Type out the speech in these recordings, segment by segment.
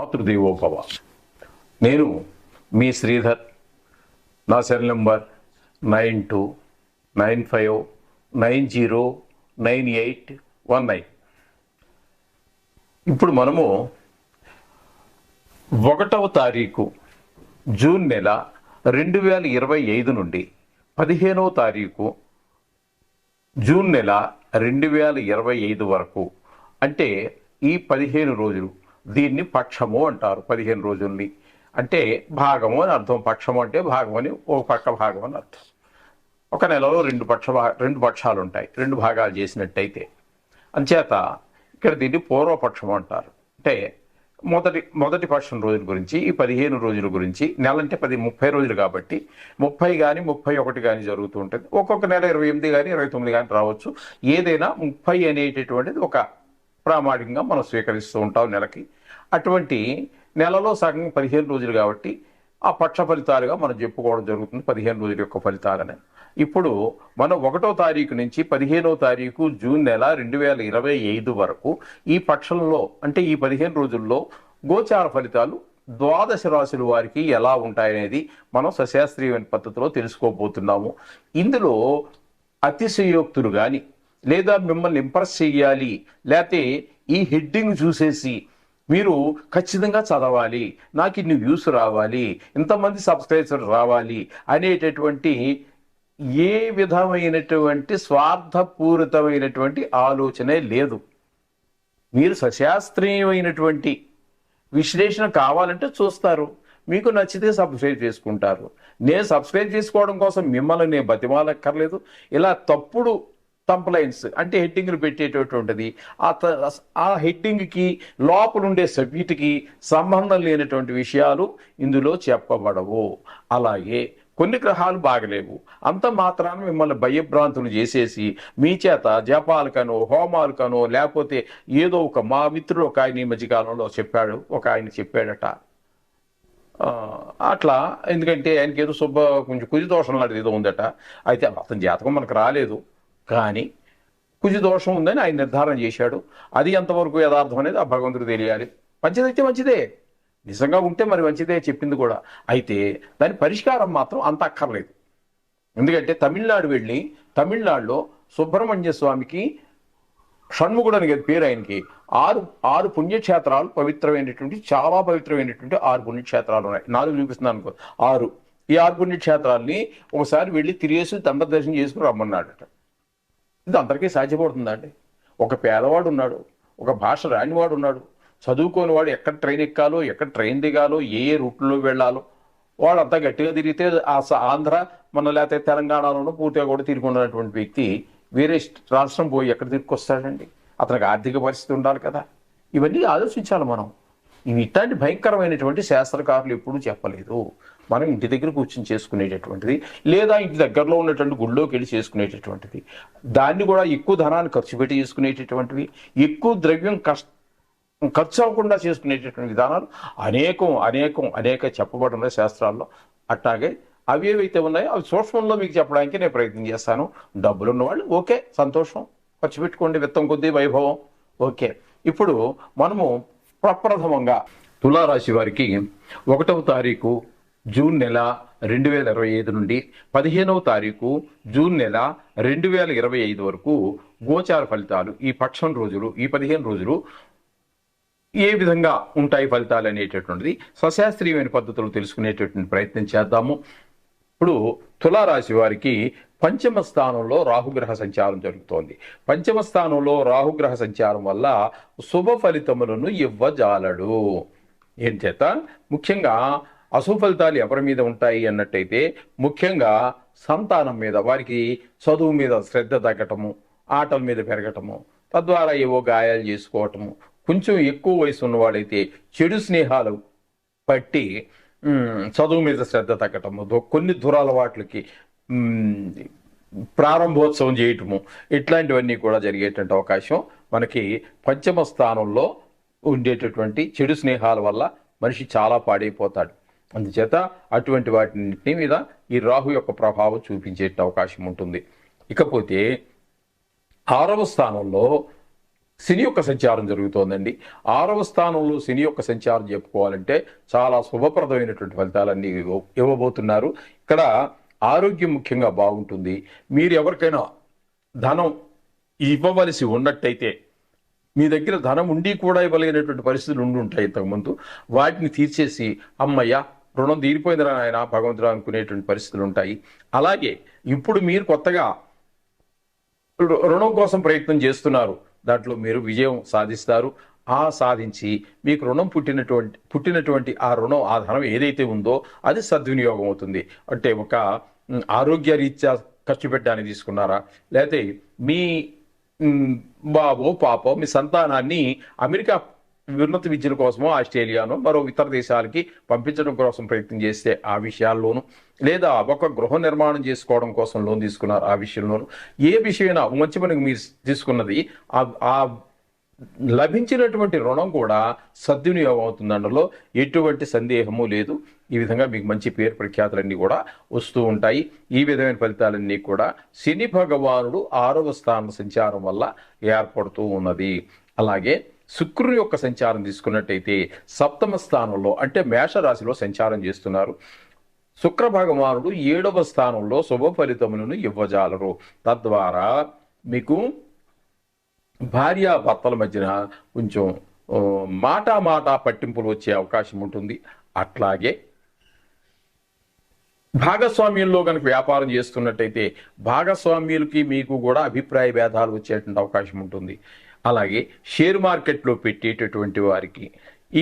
మాతృదేవోభవ. నేను మీ శ్రీధర్. నా cell number 9295909819. ఇప్పుడు మనము 1వ తారీఖు జూన్ నెల 2025 నుండి 15వ తారీఖు జూన్ నెల 2025 వరకు, అంటే ఈ 15 రోజులు, దీన్ని పక్షము అంటారు. 15 రోజుల్ని అంటే భాగము అని అర్థం. పక్షము అంటే భాగం అని, ఒక పక్క భాగం అని అర్థం. ఒక నెలలో రెండు పక్షాలు ఉంటాయి, 2 భాగాలు చేసినట్టయితే. అంచేత ఇక్కడ దీన్ని పూర్వపక్షం అంటారు. అంటే మొదటి పక్షం రోజుల గురించి, ఈ 15 రోజుల గురించి. నెల అంటే 30 రోజులు కాబట్టి 30 కానీ 31 కానీ జరుగుతూ ఉంటుంది. ఒక్కొక్క నెల 28 కానీ 29 కానీ రావచ్చు. ఏదైనా 30 అనేటటువంటిది ఒక ప్రామాణికంగా మనం స్వీకరిస్తూ ఉంటాం నెలకి. అటువంటి నెలలో సగం 15 రోజులు కాబట్టి ఆ పక్ష ఫలితాలుగా మనం చెప్పుకోవడం జరుగుతుంది, 15 రోజుల యొక్క ఫలితాలని. ఇప్పుడు మనం 1వ తారీఖు నుంచి 15వ తారీఖు జూన్ నెల 2025 వరకు ఈ పక్షంలో, అంటే ఈ 15 రోజుల్లో గోచార ఫలితాలు ద్వాదశ రాశుల వారికి ఎలా ఉంటాయనేది మనం సశాస్త్రీయమైన పద్ధతిలో తెలుసుకోబోతున్నాము. ఇందులో అతిశయోక్తులు కానీ, లేదా మిమ్మల్ని ఇంప్రెస్ చెయ్యాలి, లేకపోతే ఈ హెడ్డింగ్ చూసేసి మీరు ఖచ్చితంగా చదవాలి, నాకు ఇన్ని వ్యూస్ రావాలి, ఇంతమంది సబ్స్క్రైబర్స్ రావాలి అనేటటువంటి ఏ విధమైనటువంటి స్వార్థపూరితమైనటువంటి ఆలోచనే లేదు. మీరు సశాస్త్రీయమైనటువంటి విశ్లేషణ కావాలంటే చూస్తారు, మీకు నచ్చితే సబ్స్క్రైబ్ చేసుకుంటారు. నేను సబ్స్క్రైబ్ చేసుకోవడం కోసం మిమ్మల్ని నేను బతిమాలక్కర్లేదు. ఇలా తప్పుడు కంప్లైంట్స్ అంటే హెడ్డింగ్లు పెట్టేటటువంటిది, ఆ హెడ్డింగ్కి లోపలుండే సబ్జెక్టుకి సంబంధం లేనటువంటి విషయాలు ఇందులో చెప్పబడవు. అలాగే కొన్ని గ్రహాలు బాగలేవు, అంత మాత్రాన మిమ్మల్ని భయభ్రాంతులు చేసేసి మీ చేత జపాలకనో హోమాలకనో, లేకపోతే ఏదో మా మిత్రుడు ఒక ఆయన ఈ మధ్యకాలంలో చెప్పాడు, ఒక ఆయన చెప్పాడట అట్లా. ఎందుకంటే ఆయనకి ఏదో కొంచెం కుజి దోషం లాంటిది ఏదో ఉందట. అయితే అతని జాతకం మనకు రాలేదు, కానీ కుజి దోషం ఉందని ఆయన నిర్ధారణ చేశాడు. అది ఎంతవరకు యథార్థం అనేది ఆ భగవంతుడు తెలియాలి. మంచిదైతే మంచిదే, నిజంగా ఉంటే మరి మంచిదే చెప్పింది కూడా. అయితే దాని పరిష్కారం మాత్రం అంత అక్కర్లేదు. ఎందుకంటే తమిళనాడు వెళ్ళి, తమిళనాడులో సుబ్రహ్మణ్య స్వామికి షణ్ముఖుడు అని పేరు, ఆయనకి ఆరు పుణ్యక్షేత్రాలు పవిత్రమైనటువంటి, చాలా పవిత్రమైనటువంటి 6 పుణ్యక్షేత్రాలు ఉన్నాయి. 4 చూపిస్తున్నాను అనుకో, 6. ఈ 6 పుణ్యక్షేత్రాలని ఒకసారి వెళ్ళి తిరిగేసి దండ దర్శనం చేసుకుని రమ్మన్నాడట. ఇది అందరికీ సాధ్యపడుతుందండి. ఒక పేదవాడు ఉన్నాడు, ఒక భాష రానివాడు ఉన్నాడు, చదువుకోని వాడు ఎక్కడ ట్రైన్ ఎక్కాలో, ఎక్కడ ట్రైన్ దిగాలో, ఏ రూట్లో వెళ్ళాలో వాడంతా గట్టిగా తిరిగితే ఆంధ్ర మన లేకపోతే తెలంగాణలోనూ పూర్తిగా కూడా తిరుగుతున్నటువంటి వ్యక్తి వేరే రాష్ట్రం పోయి ఎక్కడ తిరిగి అతనికి ఆర్థిక పరిస్థితి ఉండాలి కదా. ఇవన్నీ ఆలోచించాలి మనం. ఇవి ఇట్లాంటి భయంకరమైనటువంటి శాస్త్రకారులు ఎప్పుడూ చెప్పలేదు. మనం ఇంటి దగ్గర కూర్చొని చేసుకునేటటువంటిది, లేదా ఇంటి దగ్గరలో ఉన్నటువంటి గుళ్ళోకి వెళ్ళి చేసుకునేటటువంటిది, దాన్ని కూడా ఎక్కువ ధనాన్ని ఖర్చు పెట్టి చేసుకునేటటువంటివి, ఎక్కువ ద్రవ్యం ఖర్చు అవ్వకుండా చేసుకునేటటువంటి విధానాలు అనేక చెప్పబడిన శాస్త్రాల్లో. అట్లాగే అవి ఏవైతే ఉన్నాయో అవి సూక్ష్మంలో మీకు చెప్పడానికి నేను ప్రయత్నం చేస్తాను. డబ్బులు ఉన్నవాళ్ళు ఓకే, సంతోషం, ఖర్చు పెట్టుకోండి, విత్తం కొద్దీ వైభవం, ఓకే. ఇప్పుడు మనము ప్రప్రథమంగా తులారాశి వారికి 1వ తారీఖు జూన్ నెల 2025 నుండి 15వ తారీఖు జూన్ నెల 2025 వరకు గోచార ఫలితాలు, ఈ పక్షం రోజులు, ఈ 15 రోజులు ఏ విధంగా ఉంటాయి ఫలితాలు అనేటటువంటిది సశాస్త్రీయమైన పద్ధతులు తెలుసుకునేటటువంటి ప్రయత్నం చేద్దాము. ఇప్పుడు తులారాశి వారికి 5వ స్థానంలో రాహుగ్రహ సంచారం జరుగుతోంది. 5వ స్థానంలో రాహుగ్రహ సంచారం వల్ల శుభ ఫలితములను ఇవ్వజాలడు. ఏం చేత ముఖ్యంగా అశుభ ఫలితాలు ఎవరి మీద ఉంటాయి అన్నట్టయితే, ముఖ్యంగా సంతానం మీద, వారికి చదువు మీద శ్రద్ధ తగ్గటము, ఆటల మీద పెరగటము, తద్వారా ఏవో గాయాలు చేసుకోవటము, కొంచెం ఎక్కువ వయసు ఉన్నవాడైతే చెడు స్నేహాలు పట్టి చదువు మీద శ్రద్ధ తగ్గటము, కొన్ని దురలవాట్లకి ప్రారంభోత్సవం చేయటము, ఇట్లాంటివన్నీ కూడా జరిగేటువంటి అవకాశం మనకి 5వ స్థానంలో ఉండేటటువంటి చెడు స్నేహాల వల్ల మనిషి చాలా పాడైపోతాడు. అందుచేత అటువంటి వాటి మీద ఈ రాహు యొక్క ప్రభావం చూపించే అవకాశం ఉంటుంది. ఇకపోతే 6వ స్థానంలో శని యొక్క సంచారం జరుగుతోందండి. 6వ స్థానంలో శని యొక్క సంచారం చెప్పుకోవాలంటే చాలా శుభప్రదమైనటువంటి ఫలితాలన్నీ ఇవ్వబోతున్నారు. ఇక్కడ ఆరోగ్యం ముఖ్యంగా బాగుంటుంది. మీరు ఎవరికైనా ధనం ఇవ్వవలసి ఉన్నట్టయితే, మీ దగ్గర ధనం ఉండి కూడా ఇవ్వలేనటువంటి పరిస్థితులు ఉండి ఉంటాయి ఇంతకుముందు, వాటిని తీర్చేసి అమ్మయ్య రుణం తీరిపోయిందిరా ఆయన భగవంతుడు అనుకునేటువంటి పరిస్థితులు ఉంటాయి. అలాగే ఇప్పుడు మీరు కొత్తగా రుణం కోసం ప్రయత్నం చేస్తున్నారు, దాంట్లో మీరు విజయం సాధిస్తారు. ఆ సాధించి మీకు రుణం పుట్టినటువంటి ఆ రుణం, ఆ ధనం ఏదైతే ఉందో అది సద్వినియోగం అవుతుంది. అంటే ఒక ఆరోగ్య రీత్యా ఖర్చు పెట్టడానికి తీసుకున్నారా, లేకపోతే మీ బాబో పాపో మీ సంతానాన్ని అమెరికా ఉన్నత విద్యల కోసమో ఆస్ట్రేలియానో మరో ఇతర దేశాలకి పంపించడం కోసం ప్రయత్నం చేస్తే ఆ విషయాల్లోనూ, లేదా ఒక గృహ నిర్మాణం చేసుకోవడం కోసం లోన్ తీసుకున్నారు ఆ విషయంలోనూ, ఏ విషయమైనా మంచి పనికి మీరు తీసుకున్నది ఆ లభించినటువంటి రుణం కూడా సద్వినియోగం అవుతుంది, అందులో ఎటువంటి సందేహము లేదు. ఈ విధంగా మీకు మంచి పేరు ప్రఖ్యాతులన్నీ కూడా వస్తూ ఉంటాయి. ఈ విధమైన ఫలితాలన్నీ కూడా శని భగవానుడు 6వ స్థానం సంచారం వల్ల ఏర్పడుతూ ఉన్నది. అలాగే శుక్రుని యొక్క సంచారం తీసుకున్నట్టయితే 7వ స్థానంలో అంటే మేషరాశిలో సంచారం చేస్తున్నారు. శుక్ర భగవానుడు 7వ స్థానంలో శుభ ఫలితములను ఇవ్వజాలరు. తద్వారా మీకు భార్యాభర్తల మధ్యన కొంచెం మాట పట్టింపులు వచ్చే అవకాశం ఉంటుంది. అట్లాగే భాగస్వామ్యంలో కనుక వ్యాపారం చేస్తున్నట్టయితే భాగస్వామ్యులకి మీకు కూడా అభిప్రాయ భేదాలు వచ్చేటువంటి అవకాశం ఉంటుంది. అలాగే షేర్ మార్కెట్లో పెట్టేటటువంటి వారికి,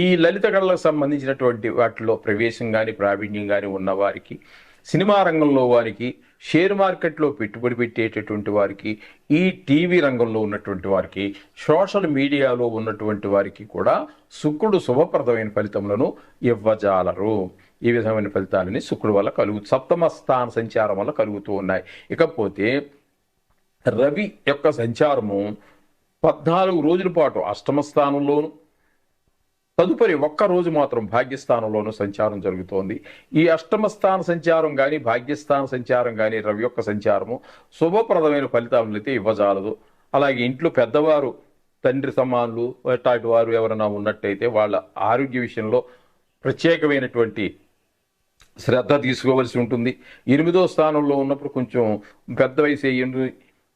ఈ లలిత కళలకు సంబంధించినటువంటి వాటిలో ప్రవేశం కానీ ప్రావీణ్యం కానీ ఉన్నవారికి, సినిమా రంగంలో వారికి, షేర్ మార్కెట్లో పెట్టుబడి పెట్టేటటువంటి వారికి, ఈ టీవీ రంగంలో ఉన్నటువంటి వారికి, సోషల్ మీడియాలో ఉన్నటువంటి వారికి కూడా శుక్రుడు శుభప్రదమైన ఫలితములను ఇవ్వజాలరు. ఈ విధమైన ఫలితాలని శుక్రుడు వల్ల 7వ స్థాన సంచారం వల్ల కలుగుతూ ఉన్నాయి. ఇకపోతే రవి యొక్క సంచారము 14 రోజుల పాటు 8వ స్థానంలోను, తదుపరి ఒక్కరోజు మాత్రం భాగ్యస్థానంలోనూ సంచారం జరుగుతోంది. ఈ 8వ స్థాన సంచారం కానీ భాగ్యస్థాన సంచారం కానీ రవి యొక్క సంచారము శుభప్రదమైన ఫలితాలను అయితే ఇవ్వజాలదు. అలాగే ఇంట్లో పెద్దవారు, తండ్రి సమానులు అట్లాంటి వారు ఎవరైనా ఉన్నట్టయితే వాళ్ళ ఆరోగ్య విషయంలో ప్రత్యేకమైనటువంటి శ్రద్ధ తీసుకోవాల్సి ఉంటుంది. 8వ స్థానంలో ఉన్నప్పుడు కొంచెం పెద్ద వయసు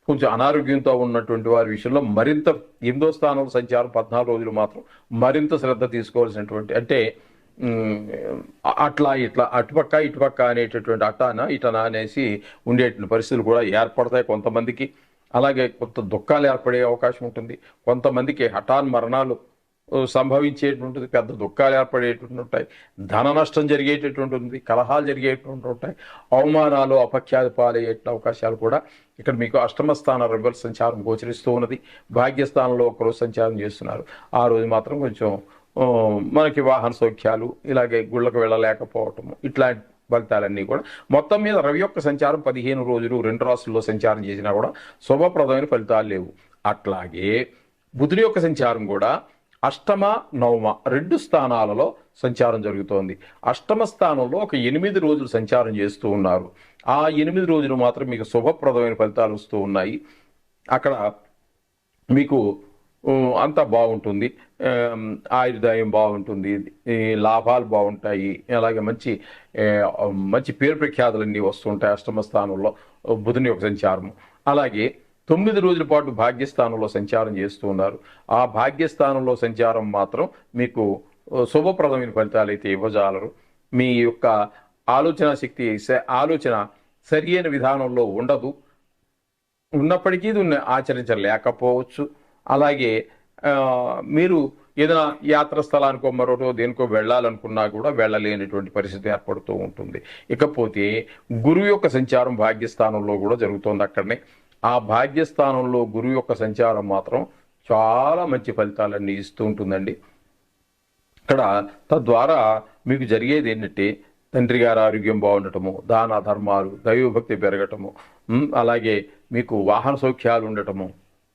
కొంచెం అనారోగ్యంతో ఉన్నటువంటి వారి విషయంలో మరింత 8వ స్థానంలో సంచారం 14 రోజులు మాత్రం మరింత శ్రద్ధ తీసుకోవాల్సినటువంటి, అంటే అట్లా ఇట్లా అటుపక్క ఇటుపక్క అనేటటువంటి అటానా ఇటనా అనేసి ఉండేటువంటి పరిస్థితులు కూడా ఏర్పడతాయి కొంతమందికి. అలాగే కొంత దుఃఖాలు ఏర్పడే అవకాశం ఉంటుంది. కొంతమందికి హఠాన్ మరణాలు సంభవించేటువంటిది, పెద్ద దుఃఖాలు ఏర్పడేటువంటి ఉంటాయి, ధన నష్టం జరిగేటటువంటి ఉంది, కలహాలు జరిగేటువంటి ఉంటాయి, అవమానాలు అపఖ్యాతి పాలయ్యే అవకాశాలు కూడా ఇక్కడ మీకు 8వ స్థాన రవి సంచారం గోచరిస్తూ ఉన్నది. భాగ్యస్థానంలో ఒకరోజు సంచారం చేస్తున్నారు. ఆ రోజు మాత్రం కొంచెం మనకి వాహన సౌఖ్యాలు, ఇలాగే గుళ్ళకు వెళ్ళలేకపోవటము, ఇట్లాంటి ఫలితాలన్నీ కూడా మొత్తం మీద రవి యొక్క సంచారం 15 రోజులు 2 రాశుల్లో సంచారం చేసినా కూడా శుభప్రదమైన ఫలితాలు లేవు. అట్లాగే బుధుని యొక్క సంచారం కూడా 8వ 9వ 2 స్థానాలలో సంచారం జరుగుతోంది. 8వ స్థానంలో ఒక 8 రోజులు సంచారం చేస్తూ ఉన్నారు. ఆ 8 రోజులు మాత్రం మీకు శుభప్రదమైన ఫలితాలు వస్తూ ఉన్నాయి. అక్కడ మీకు అంతా బాగుంటుంది, ఆయుర్దాయం బాగుంటుంది, లాభాలు బాగుంటాయి, అలాగే మంచి మంచి పేరు ప్రఖ్యాతులన్నీ వస్తుంటాయి 8వ స్థానంలో బుధుని యొక్క సంచారము. అలాగే 9 రోజుల పాటు భాగ్యస్థానంలో సంచారం చేస్తూ ఉన్నారు. ఆ భాగ్యస్థానంలో సంచారం మాత్రం మీకు శుభప్రదమైన ఫలితాలు అయితే ఇవ్వజాలరు. మీ యొక్క ఆలోచన శక్తి, ఆలోచన సరి అయిన విధానంలో ఉండదు, ఉన్నప్పటికీ దీన్ని ఆచరించలేకపోవచ్చు. అలాగే మీరు ఏదైనా యాత్ర స్థలానికో మరోటో దేనికో వెళ్ళాలనుకున్నా కూడా వెళ్ళలేనటువంటి పరిస్థితి ఏర్పడుతూ ఉంటుంది. ఇకపోతే గురువు యొక్క సంచారం భాగ్యస్థానంలో కూడా జరుగుతోంది. అక్కడనే ఆ భాగ్యస్థానంలో గురువు యొక్క సంచారం మాత్రం చాలా మంచి ఫలితాలన్నీ ఇస్తూ ఉంటుందండి. ఇక్కడ తద్వారా మీకు జరిగేది ఏంటంటే తండ్రి గారి ఆరోగ్యం బాగుండటము, దాన ధర్మాలు, దైవభక్తి పెరగటము, అలాగే మీకు వాహన సౌఖ్యాలు ఉండటము,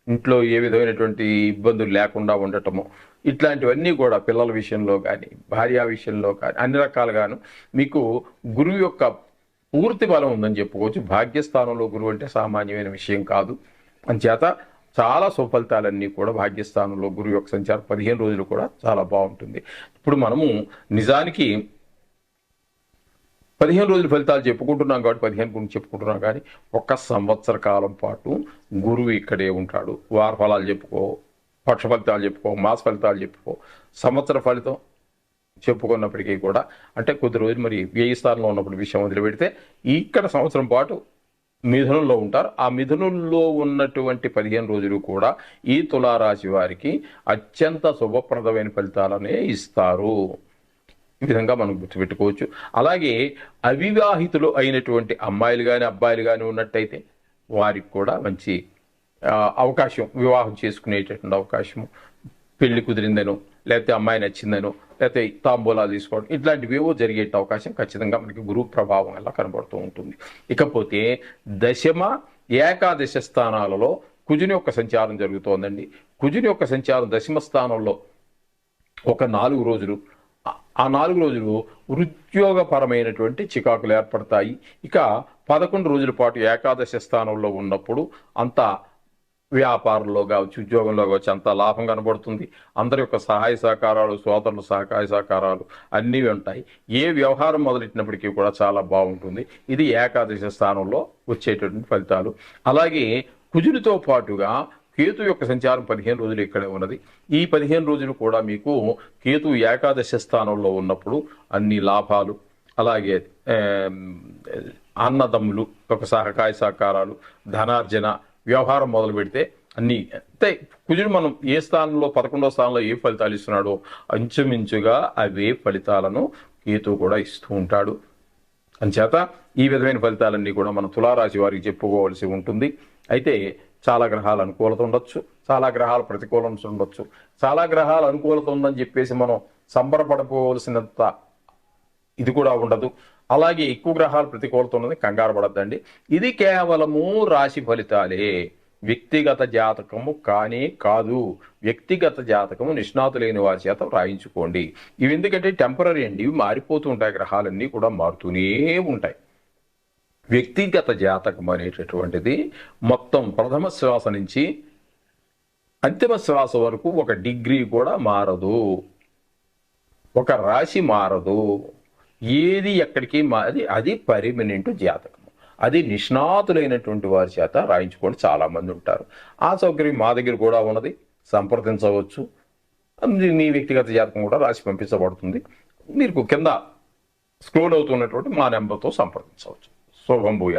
ఇంట్లో ఏ విధమైనటువంటి ఇబ్బందులు లేకుండా ఉండటము, ఇట్లాంటివన్నీ కూడా పిల్లల విషయంలో కానీ భార్య విషయంలో కానీ అన్ని రకాలుగాను మీకు గురువు యొక్క పూర్తి బలం ఉందని చెప్పుకోవచ్చు. భాగ్యస్థానంలో గురువు అంటే సామాన్యమైన విషయం కాదు. అంచేత చాలా సుఫలితాలన్నీ కూడా భాగ్యస్థానంలో గురువు యొక్క సంచారం 15 రోజులు కూడా చాలా బాగుంటుంది. ఇప్పుడు మనము నిజానికి 15 రోజుల ఫలితాలు చెప్పుకుంటున్నాం కాబట్టి 15 గురించి చెప్పుకుంటున్నాం, కానీ 1 సంవత్సర కాలం పాటు గురువు ఇక్కడే ఉంటాడు. వార ఫలాలు చెప్పుకో, పక్ష ఫలితాలు చెప్పుకో, మాస ఫలితాలు చెప్పుకో, సంవత్సర ఫలితం చెప్పుకున్నప్పటికీ కూడా, అంటే కొద్ది రోజులు మరి వ్యయ స్థానంలో ఉన్నప్పుడు విషయం వదిలిపెడితే ఇక్కడ సంవత్సరం పాటు మిథునంలో ఉంటారు. ఆ మిథునంలో ఉన్నటువంటి 15 రోజులు కూడా ఈ తులారాశి వారికి అత్యంత శుభప్రదమైన ఫలితాలనే ఇస్తారు. ఈ విధంగా మనం గుర్తుపెట్టుకోవచ్చు. అలాగే అవివాహితులు అయినటువంటి అమ్మాయిలు కానీ అబ్బాయిలు కానీ ఉన్నట్టయితే వారికి కూడా మంచి అవకాశం, వివాహం చేసుకునేటటువంటి అవకాశము, పెళ్లి కుదిరిందనో, లేకపోతే అమ్మాయి నచ్చిందనో, లేకపోతే తాంబూలాలు తీసుకోవడం, ఇట్లాంటివి ఏవో జరిగే అవకాశం ఖచ్చితంగా మనకి గురువు ప్రభావం వల్ల కనబడుతూ ఉంటుంది. ఇకపోతే దశమ ఏకాదశ స్థానాలలో కుజుని యొక్క సంచారం జరుగుతోందండి. కుజుని యొక్క సంచారం దశమ స్థానంలో ఒక 4 రోజులు, ఆ 4 రోజులు ఉద్యోగపరమైనటువంటి చికాకులు ఏర్పడతాయి. ఇక 11 రోజుల పాటు ఏకాదశ స్థానంలో ఉన్నప్పుడు అంతా వ్యాపారంలో కావచ్చు, ఉద్యోగంలో కావచ్చు, అంత లాభం కనబడుతుంది. అందరి యొక్క సహాయ సహకారాలు, సోదరుల సహాయ సహకారాలు అన్నీ ఉంటాయి. ఏ వ్యవహారం మొదలెట్టినప్పటికీ కూడా చాలా బాగుంటుంది. ఇది ఏకాదశ స్థానంలో వచ్చేటటువంటి ఫలితాలు. అలాగే కుజునితో పాటుగా కేతు యొక్క సంచారం 15 రోజులు ఇక్కడే ఉన్నది. ఈ 15 రోజులు కూడా మీకు కేతు ఏకాదశ స్థానంలో ఉన్నప్పుడు అన్ని లాభాలు, అలాగే అన్నదమ్ములు ఒక సహకాయ సహకారాలు, ధనార్జన, వ్యవహారం మొదలు పెడితే అన్నీ అంటే కుజుడు మనం ఏ స్థానంలో 11వ స్థానంలో ఏ ఫలితాలు ఇస్తున్నాడో అంచుమించుగా అవే ఫలితాలను కేతు కూడా ఇస్తూ ఉంటాడు. అంచేత ఈ విధమైన ఫలితాలన్నీ కూడా మనం తులారాశి వారికి చెప్పుకోవాల్సి ఉంటుంది. అయితే చాలా గ్రహాలు అనుకూలత ఉండొచ్చు, చాలా గ్రహాలు ప్రతికూలత ఉండొచ్చు. చాలా గ్రహాలు అనుకూలత ఉందని చెప్పేసి మనం సంబరపడిపోవలసినంత ఇది కూడా ఉండదు. అలాగే ఎక్కువ గ్రహాలు ప్రతికూలత ఉన్నది కంగారు పడద్దండి. ఇది కేవలము రాశి ఫలితాలే, వ్యక్తిగత జాతకము కానే కాదు. వ్యక్తిగత జాతకము నిష్ణాతులైన వారి చేత రాయించుకోండి. ఇవి ఎందుకంటే టెంపరీ అండి, ఇవి మారిపోతూ ఉంటాయి, గ్రహాలన్నీ కూడా మారుతూనే ఉంటాయి. వ్యక్తిగత జాతకం అనేటటువంటిది మొత్తం ప్రథమ శ్వాస నుంచి అంతిమ శ్వాస వరకు ఒక డిగ్రీ కూడా మారదు, ఒక రాశి మారదు, ఏది ఎక్కడికి అది పర్మనెంట్ జాతకం. అది నిష్ణాతులైనటువంటి వారి చేత రాయించుకొని చాలామంది ఉంటారు. ఆ సౌకర్యం మా దగ్గర కూడా ఉన్నది, సంప్రదించవచ్చు. మీ వ్యక్తిగత జాతకం కూడా రాసి పంపించబడుతుంది. మీరు కింద స్క్రోల్ అవుతున్నటువంటి మా నెంబర్తో సంప్రదించవచ్చు. శుభం భూయాత్.